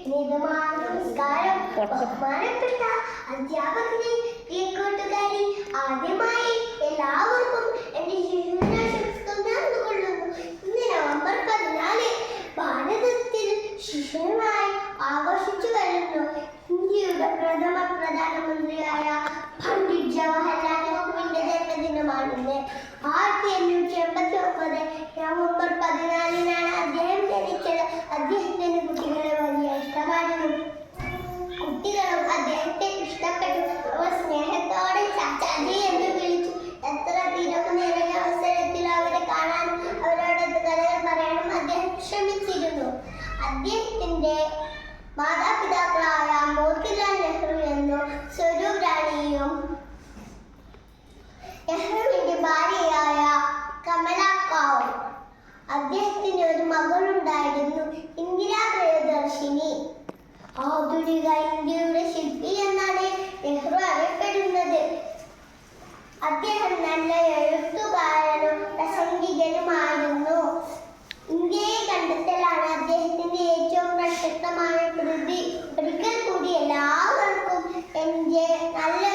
മിതമായ നമസ്കാരം. ബഹുമാനപ്പെട്ട അധ്യാപകനെ, കൂട്ടുകാരി, ആദ്യമായി എല്ലാവർക്കും എന്റെ ശിശുദിനാശംസകൾ നേർന്നുകൊള്ളുന്നു. ഇന്ന് നവംബർ 14 ഭാരതത്തിൽ ശിശുദിനമായി ആഘോഷിച്ചു വരുന്നു. ഇന്ത്യയുടെ പ്രഥമ പ്രധാനമന്ത്രിയായ പണ്ഡിറ്റ് ജവഹർലാൽ നെഹ്റുവിന്റെ ജന്മദിനമാണിന്ന്. 1889 നവംബർ 14 അദ്ദേഹം ജനിച്ചത്. അദ്ദേഹത്തിന് കുട്ടികളെ വലിയ ഇഷ്ടമായിരുന്നു. കുട്ടികളും അദ്ദേഹത്തെ ഇഷ്ടപ്പെട്ടു. അവർ സ്നേഹത്തോടെ ചാച്ചാജി എന്ന് വിളിച്ചു. എത്ര തിരക്ക് നിറഞ്ഞ അവസരത്തിൽ അവരെ കാണാനും അവരോടൊത്ത് കഥകൾ പറയാനും അദ്ദേഹം ശ്രമിച്ചിരുന്നു. അദ്ദേഹത്തിന്റെ മാതാപിതാക്കളായ മോത്തിലാൽ നെഹ്റു എന്നും സ്വരൂപ് റാണിയും നെഹ്റുവിന്റെ ഭാര്യയായ കമല കൗർ. അദ്ദേഹത്തിന് ഒരു മകളുണ്ടായിരുന്നു, ഇന്ദിരാ പ്രിയദർശിനി. ആധുനിക ഇന്ത്യയുടെ ശില്പി എന്നാണ് നെഹ്റു അറിയപ്പെടുന്നത്. അദ്ദേഹം നല്ല എഴുത്തുകാരനും പ്രസംഗികനുമായിരുന്നു. ഇന്ത്യയെ കണ്ടെത്തലാണ് അദ്ദേഹത്തിന്റെ ഏറ്റവും പ്രശസ്തമായ കൃതി. ഒരിക്കൽ കൂടി എല്ലാവർക്കും എന്റെ നല്ല